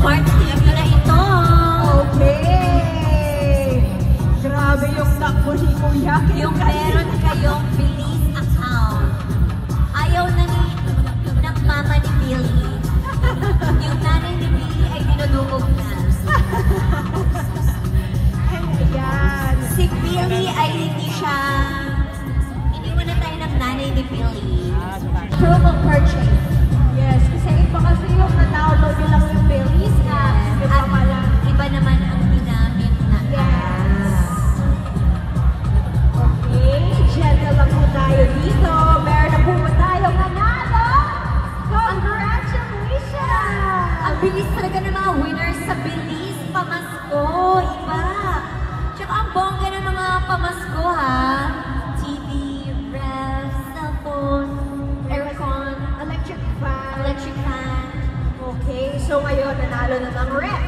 Smart TV na ito. Okay. Grabe yung takbo ni Kuya. Yung meron kayong Bilis account. Ayaw na ng mama ni Billy. Yung nanay ni Billy ay dinudukog na. Ayan. Si Billy ay hindi siya... Iniwan na tayo ng nanay ni Billy. Proof of purchase. Yes, kasi iba kasi yung na-download nyo lang yung Billy's app. At iba naman ang ginamit na Yes. Okay, dyan na lang po tayo dito. Meron na po ba tayong nanalo? Congratulations! Ang bilis talaga ng mga winners sa Bilis Pamasko. Iba. Tsaka ang bongga ng mga pamasko ha. TV, ref, cellphone, aircon, Electric fan. electric fan. Okay, so ngayon nanalo na ng ref.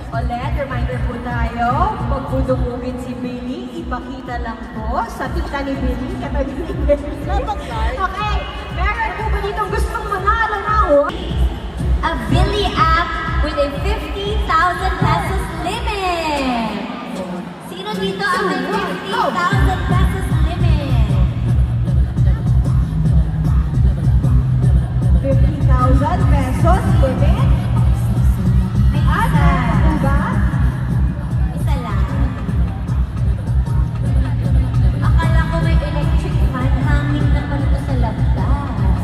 Ulit, reminder po tayo, pag budumugin si Billy, ipakita lang po sa tita ni Billy, katabi ni Billy. Okay, meron po ba dito gustong manalo na A Billy app with a 50,000 pesos limit. Sino dito ang may 50,000 pesos limit? 50,000 pesos limit? May isa. Ba? Isa lang. Akala ko may electric fan. Hangin naman ito sa labas.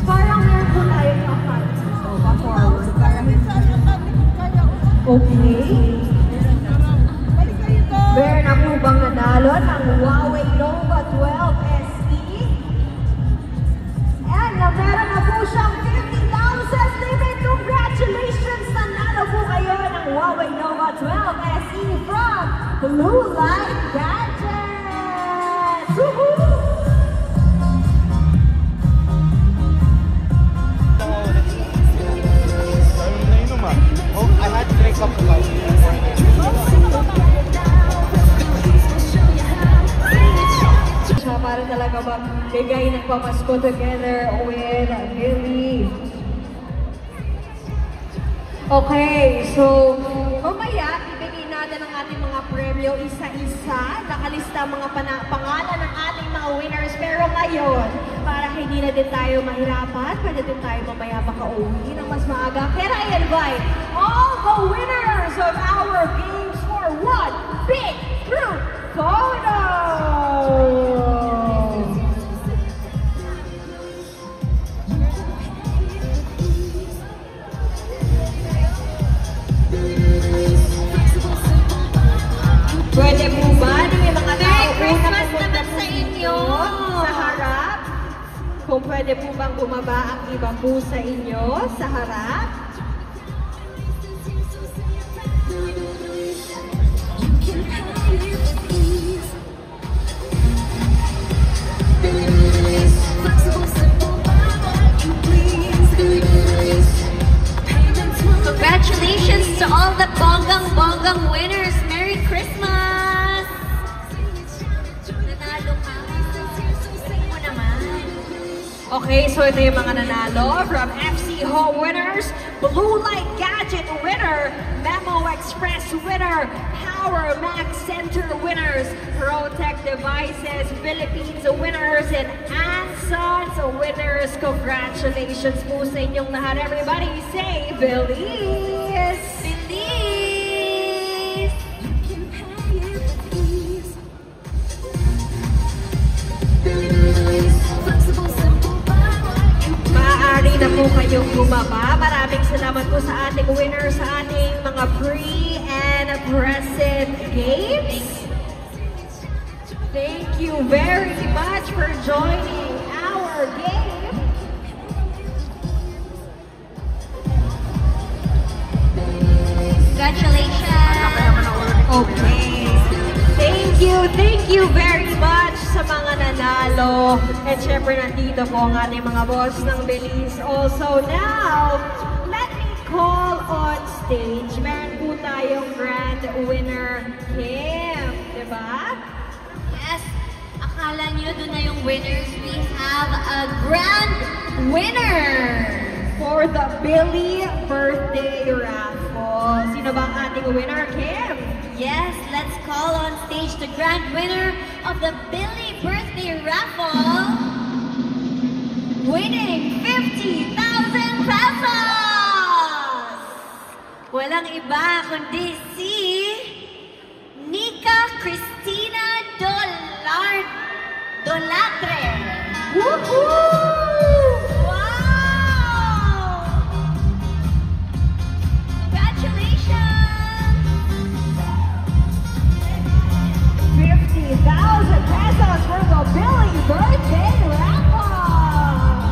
Parang meron po tayo ng account. So, pa-forward. Okay. Meron na po bang nanalo ng Huawei Nova 12 SE? And meron na po siyang 50,000 limit. Congratulations! Nanalo po kayo ng Huawei Nova 12 SE from Blue Light Gadgets! Woohoo! I had to break up the light. Siya para talaga magbigay ng pamasko together with Billy. Okay, so mamaya ibigay natin ang ating mga premyo isa-isa. Nakalista ang mga pangalan ng ating mga winners. Pero ngayon, para hindi na din tayo mahirapan, pwede din tayo mamaya makauwi ng mas maaga. Can I invite all the winners of our games for one big group photo? Pwede po ba? May mga tao Christmas naman sa inyo! Sa harap. Kung pwede po bang bumaba ang iba po sa inyo sa harap. Congratulations to all the bonggang winners! Merry Christmas! Nanalo ka. Sabi mo naman. Okay, so ito yung mga nanalo from FC Home winners, Blue Light Gadget winner, Memo Express winner, Power Max Center winners, ProTech Devices Philippines winners, and Ansons winners. Congratulations po sa inyong lahat. Everybody say Billy's! Bilis! Maaari na po kayong bumaba. Maraming salamat po sa ating winners, sa ating mga pre- and present games. Thank you very much for joining our game. Congratulations! Okay. Thank you very much sa mga nanalo. At syempre nandito po ang ating mga boss ng Belize. Also now, let me call on stage. Meron po tayong grand winner, Kim. Diba? Yes! Akala nyo doon na yung winners. We have a grand winner! For the Billy Birthday Raffle. Sino ba ang ating winner, Kim? Yes, let's call on stage the grand winner of the Billy Birthday Raffle. Winning 50,000 pesos! Walang iba kundi si Nika Cristina Dolatre. Woohoo! Wow! Congratulations! 50,000 pesos for the Billy Birthday Raffle!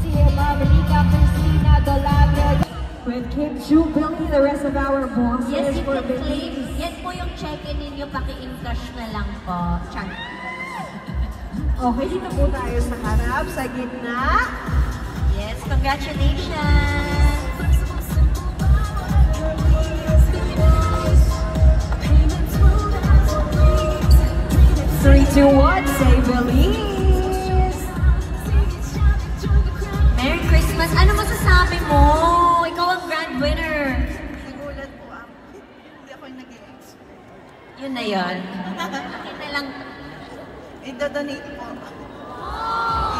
Si Ma'am Nika Cristina Dolagre with Kim Chu, Billy, the rest of our bosses Yes, you for can claim. Billy. Yan po yung check-in ninyo, paki-encash na lang po. Char. Okay, dito po tayo sa harap, sa gitna. Yes, congratulations! 3, 2, 1, say Belize! Merry Christmas! Ano masasabi mo? Ikaw ang grand winner. Nagulat po ako. Hindi ako yung nag-expect. Yun na yun. Akin na lang. I-donate po.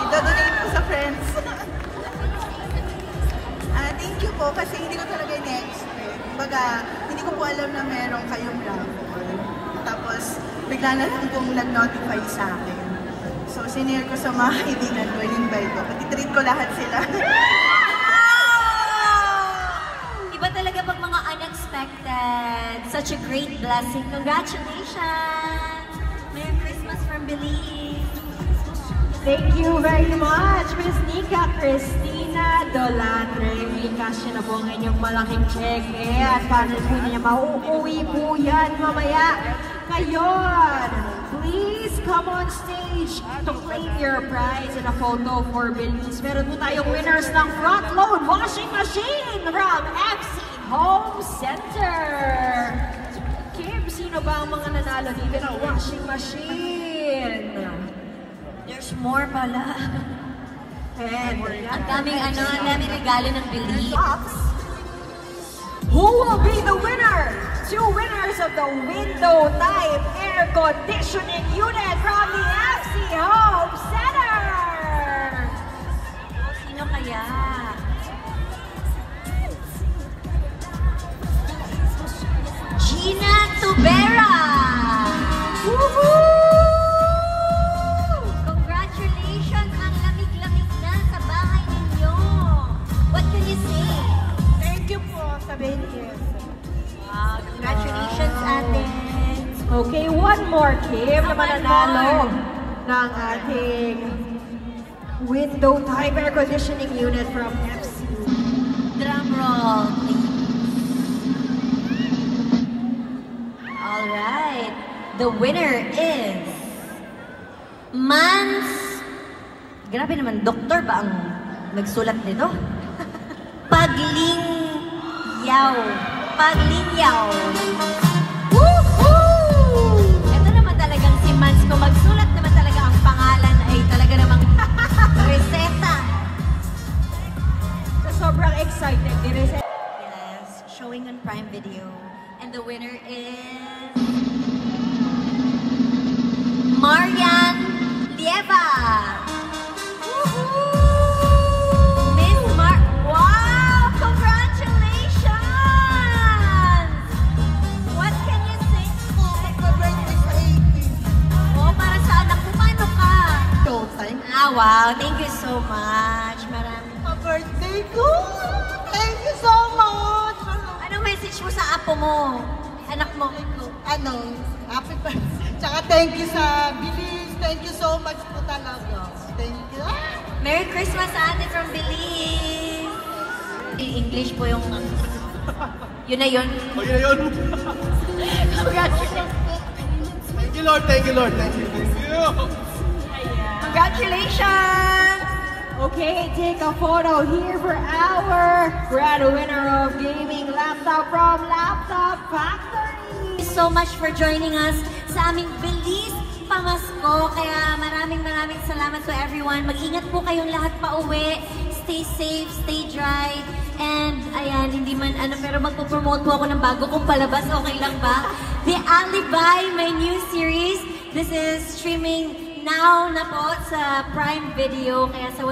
I-donate po sa friends. Thank you po kasi hindi ko talaga in-expect. Kumbaga, hindi ko po alam na meron kayong raffle. Tapos, bigla na lang pong nag-notify sa akin. So, sinare ko sa mga kaibigan ko, in-invite ko. Pati treat ko lahat sila. Iba talaga pag mga unexpected. Such a great blessing. Congratulations! Merry Christmas from Belize. Thank you very much, Miss Nika Cristina Dolatre. I-cash na po ang inyong malaking cheque at paano po niya mauuwi po yan mamaya. Ngayon, please come on stage to claim your prize and a photo for Belize. Meron po tayong winners ng front load washing machine from FC Home Center. Kim, sino ba ang mga nanalo dito ng washing machine? There's more pala. And Ang daming regalo ng Belize. who will be the winner? Two winners of the window type air conditioning unit from the FC Home Center. Sino kaya? Gina Tubera! Woohoo! Congratulations! Ang lamig-lamig na sa bahay ninyo. What can you say? Thank you po sa Belize. Wow, congratulations, ate. Okay, one more, Kim, na One mananalo more. ng ating window type air conditioning unit from FC. Drum roll, please. All right. The winner is Grabe naman, doktor ba ang nagsulat nito? Paglingyaw. Woohoo! Ito naman talagang si Mans. Kung magsulat naman talaga ang pangalan ay talaga namang reseta. So, sobrang excited. Yes, showing on Prime Video. And the winner is Marian Lieva. Woohoo! Miss wow! Congratulations! What can you say? Magpa-birthday sa 80. Oh, para sa anak mo, paano ka? Showtime. Wow, thank you so much. Maraming. Pa-birthday ko! Thank you so much! Anong message mo sa apo mo? Anak mo? Happy birthday. Tsaka thank you sa Belize. Thank you so much po talaga. Thank you. Merry Christmas, ate from Belize! English po yung... Yun na yun. Oh, yun. Congratulations! Thank you, Lord. Thank you, Lord. Thank you. Thank you. Congratulations! Okay, take a photo here for our grand winner of gaming laptop from Laptop Factory. Thank you so much for joining us sa aming Belize pamasko. Kaya maraming salamat to everyone. Mag-ingat po kayong lahat pa uwi. Stay safe, stay dry. And ayan, hindi man pero magpo-promote po ako ng bago kong palabas. Okay lang ba? The Alibi, my new series. This is streaming now na po sa Prime Video. Kaya sa